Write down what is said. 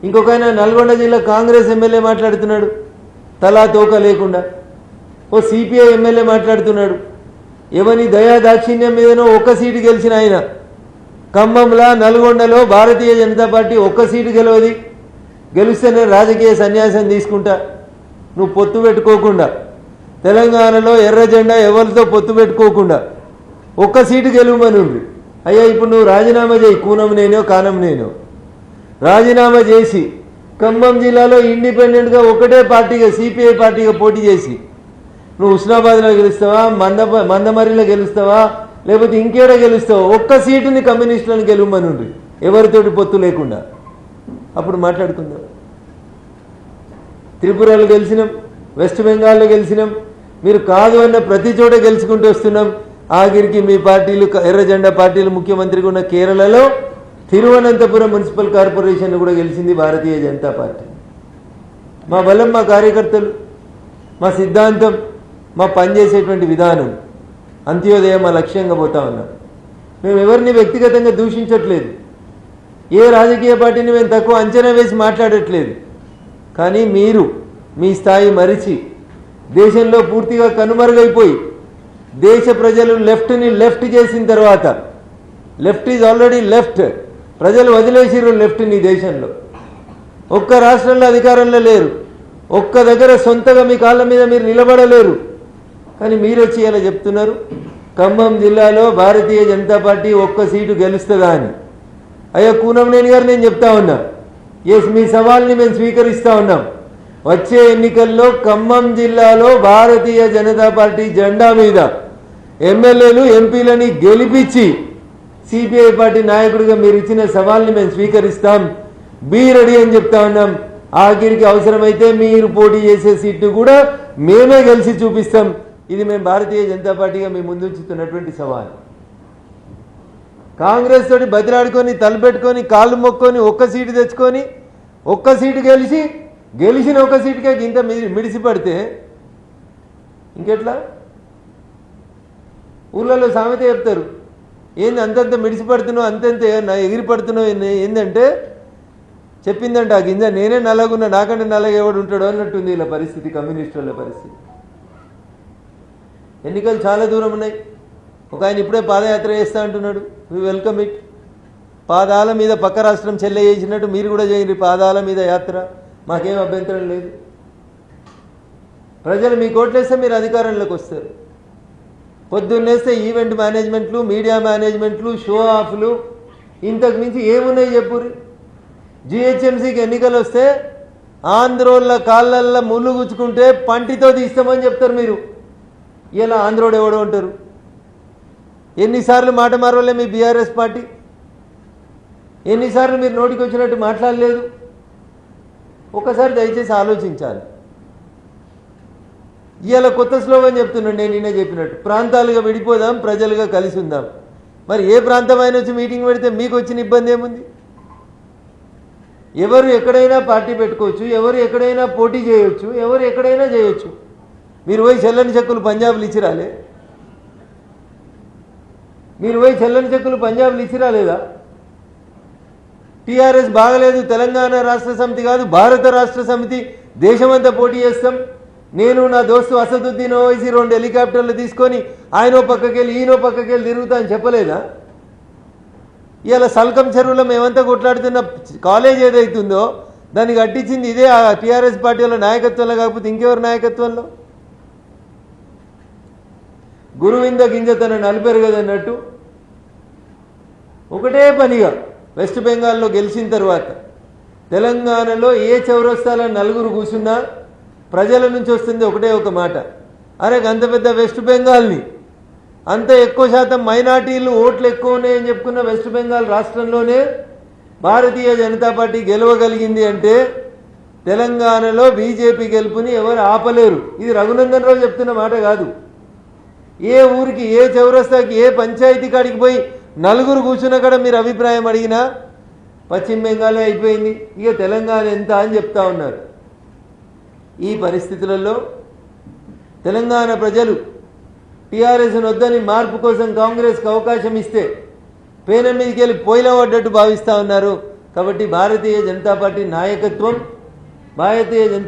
ఇంకొక ఆయన నల్గొండ జిల్లా కాంగ్రెస్ ఎమ్మెల్యే మాట్లాడుతున్నాడు తలా తోక లేకుండా. ఓ సిపిఐ ఎమ్మెల్యే మాట్లాడుతున్నాడు. ఎవని దయా దాక్షిణ్యం మీదనో ఒక్క సీటు గెలిచిన ఆయన. ఖమ్మంలో నల్గొండలో భారతీయ జనతా పార్టీ ఒక్క సీటు గెలవది, గెలిస్తేనే రాజకీయ సన్యాసం తీసుకుంటా. నువ్వు పొత్తు పెట్టుకోకుండా తెలంగాణలో ఎర్ర జెండా ఎవరితో పొత్తు పెట్టుకోకుండా ఒక్క సీటు గెలువమనుండ్రి. అయ్యా ఇప్పుడు నువ్వు రాజీనామా చేయి, కూనం నేనో కానం నేనో రాజీనామా చేసి ఖమ్మం జిల్లాలో ఇండిపెండెంట్గా ఒకటే పార్టీగా సిపిఐ పార్టీగా పోటీ చేసి నువ్వు హుస్నాబాద్లో గెలుస్తావా, మందమరిలో గెలుస్తావా, లేకపోతే ఇంకేడ గెలుస్తావా, ఒక్క సీటుని కమ్యూనిస్టులను గెలువమనుండ్రి ఎవరితోటి పొత్తు లేకుండా. అప్పుడు మాట్లాడుకుందాం. త్రిపురలో గెలిచినాం, వెస్ట్ బెంగాల్లో గెలిచినాం, మీరు కాదు అన్న ప్రతి చోట గెలుచుకుంటూ వస్తున్నాం. ఆఖరికి మీ పార్టీలు ఎర్ర జెండా పార్టీలు ముఖ్యమంత్రిగా ఉన్న కేరళలో తిరువనంతపురం మున్సిపల్ కార్పొరేషన్ కూడా గెలిచింది భారతీయ జనతా పార్టీ. మా బలం మా కార్యకర్తలు, మా సిద్ధాంతం, మా పనిచేసేటువంటి విధానం, అంత్యోదయం మా లక్ష్యంగా పోతా ఉన్నాం. మేము ఎవరిని వ్యక్తిగతంగా దూషించట్లేదు, ఏ రాజకీయ పార్టీని మేము తక్కువ అంచనా వేసి మాట్లాడట్లేదు. కానీ మీరు మీ స్థాయి మరిచి దేశంలో పూర్తిగా కనుమరుగైపోయి దేశ ప్రజలు లెఫ్ట్ని లెఫ్ట్ చేసిన తర్వాత, లెఫ్ట్ ఈజ్ ఆల్రెడీ లెఫ్ట్, ప్రజలు వదిలేసిరు లెఫ్ట్ని దేశంలో. ఒక్క రాష్ట్రంలో అధికారంలో లేరు, ఒక్క దగ్గర సొంతగా మీ కాళ్ళ మీద మీరు నిలబడలేరు. కానీ మీరు వచ్చి ఇలా చెప్తున్నారు ఖమ్మం జిల్లాలో భారతీయ జనతా పార్టీ ఒక్క సీటు గెలుస్తుందా అని. అయ్యా కూనంనేని గారు నేను చెప్తా ఉన్నా, ఎస్ మీ సవాల్ని మేము స్వీకరిస్తూ ఉన్నాం. వచ్చే ఎన్నికల్లో ఖమ్మం జిల్లాలో భారతీయ జనతా పార్టీ జెండా మీద ఎమ్మెల్యేలు ఎంపీలని గెలిపించి సిపిఐ పార్టీ నాయకుడిగా మీరు ఇచ్చిన సవాల్ని మేము స్వీకరిస్తాం. బీ రెడీ అని చెప్తా ఉన్నాం. ఆఖరికి అవసరమైతే మీరు పోటీ చేసే సీటు కూడా మేమే గెలిచి చూపిస్తాం. ఇది మేము భారతీయ జనతా పార్టీగా మీ ముందుంచుతున్నటువంటి సవాల్. కాంగ్రెస్ తోటి బతిలాడుకొని తలపెట్టుకొని కాళ్ళు మొక్కొని ఒక్క సీటు తెచ్చుకొని ఒక్క సీటు గెలిచిన ఒక్క సీటుకే ఇంత మిడిసిపడితే ఇంకెట్లా? ఊళ్ళలో సామెత చెప్తారు, ఏంది అంతంత మిడిసిపడుతున్నావు, అంతంత ఎగిరి పడుతున్నావు ఏంటంటే చెప్పిందంట ఆ గింజ నేనే నల్లగున్నా, నాకంటే నల్లగా ఎవడు ఉంటాడో అన్నట్టుంది ఇలా పరిస్థితి, కమ్యూనిస్టుల పరిస్థితి. ఎన్నికలు చాలా దూరం ఉన్నాయి. ఒక ఆయన ఇప్పుడే పాదయాత్ర చేస్తా అంటున్నాడు, వీ వెల్కమ్ ఇట్. పాదాల మీద పక్క రాష్ట్రం చెల్లె చేసినట్టు మీరు కూడా చేయండి పాదాల మీద యాత్ర, మాకేం అభ్యంతరం లేదు. ప్రజలు మీ కోట్లేస్తే మీరు అధికారంలోకి వస్తారు. పొద్దున్నేస్తే ఈవెంట్ మేనేజ్మెంట్లు, మీడియా మేనేజ్మెంట్లు, షో ఆఫ్లు, ఇంతకు మించి ఏమున్నాయి చెప్పుర్రి. జిహెచ్ఎంసీకి ఎన్నికలు వస్తే ఆంధ్రోళ్ళ కాళ్ళల్లో ముళ్ళు గుచ్చుకుంటే పంటితో తీస్తామని చెప్తారు మీరు. ఇలా ఆంధ్రోడు ఎవడో ఉంటారు. ఎన్నిసార్లు మాట మారవలే మీ బీఆర్ఎస్ పార్టీ, ఎన్నిసార్లు మీరు నోటికి వచ్చినట్టు మాట్లాడలేదు. ఒకసారి దయచేసి ఆలోచించాలి. ఇవాళ కొత్త స్లోగన్ చెప్తున్నాడు, నేను నిన్నే చెప్పినట్టు ప్రాంతాలుగా విడిపోదాం, ప్రజలుగా కలిసి ఉందాం. మరి ఏ ప్రాంతం అయినా వచ్చి మీటింగ్ పెడితే మీకు వచ్చిన ఇబ్బంది ఏముంది? ఎవరు ఎక్కడైనా పార్టీ పెట్టుకోవచ్చు, ఎవరు ఎక్కడైనా పోటీ చేయొచ్చు, ఎవరు ఎక్కడైనా చేయొచ్చు. మీరు పోయి చెల్లని చెక్కులు పంజాబ్లు ఇచ్చిరాలే, మీరు పోయి చెల్లని చెక్కులు పంజాబ్లు ఇచ్చిరాలేదా? టీఆర్ఎస్ బాగలేదు, తెలంగాణ రాష్ట్ర సమితి కాదు భారత రాష్ట్ర సమితి దేశమంతా పోటీ చేస్తాం, నేను నా దోస్తు అసదుద్దీన్ ఓవైసీ 2 హెలికాప్టర్లు తీసుకొని ఆయనో పక్కకెళ్ళి ఈయనో పక్కకెళ్ళి తిరుగుతా అని చెప్పలేదా? ఇలా సల్కం చెరువులో మేమంతా కొట్లాడుతున్న కాలేజ్ ఏదైతుందో దాన్ని కట్టించింది ఇదే టీఆర్ఎస్ పార్టీ వాళ్ళ నాయకత్వంలో, కాకపోతే ఇంకెవరి నాయకత్వంలో? గురువింద గింజ తన నలిపారు కదన్నట్టు ఒకటే పనిగా వెస్ట్ బెంగాల్లో గెలిచిన తర్వాత తెలంగాణలో ఏ చౌరస్తాలో నలుగురు కూర్చున్నా ప్రజల నుంచి వస్తుంది ఒకటే ఒక మాట, అరే అంత పెద్ద వెస్ట్ బెంగాల్ని, అంత ఎక్కువ శాతం మైనార్టీలు ఓట్లు ఎక్కువ ఉన్నాయని చెప్పుకున్న వెస్ట్ బెంగాల్ రాష్ట్రంలోనే భారతీయ జనతా పార్టీ గెలవగలిగింది అంటే తెలంగాణలో బీజేపీ గెలుపుని ఎవరు ఆపలేరు. ఇది రఘునందన్ రావు చెప్తున్న మాట కాదు. ఏ ఊరికి, ఏ చౌరస్తాకి, ఏ పంచాయతీ కాడికి పోయి నలుగురు కూర్చున్న కాడ మీరు అభిప్రాయం అడిగినా పశ్చిమ బెంగాలే అయిపోయింది, ఇక తెలంగాణ ఎంత అని చెప్తా ఉన్నారు. ఈ పరిస్థితులలో తెలంగాణ ప్రజలు టీఆర్ఎస్ను వద్దని మార్పు కోసం కాంగ్రెస్కి అవకాశం ఇస్తే పేన మీదకి వెళ్ళి పోయిలా పడ్డట్టు భావిస్తూ ఉన్నారు. కాబట్టి భారతీయ జనతా పార్టీ నాయకత్వం భారతీయ జనతా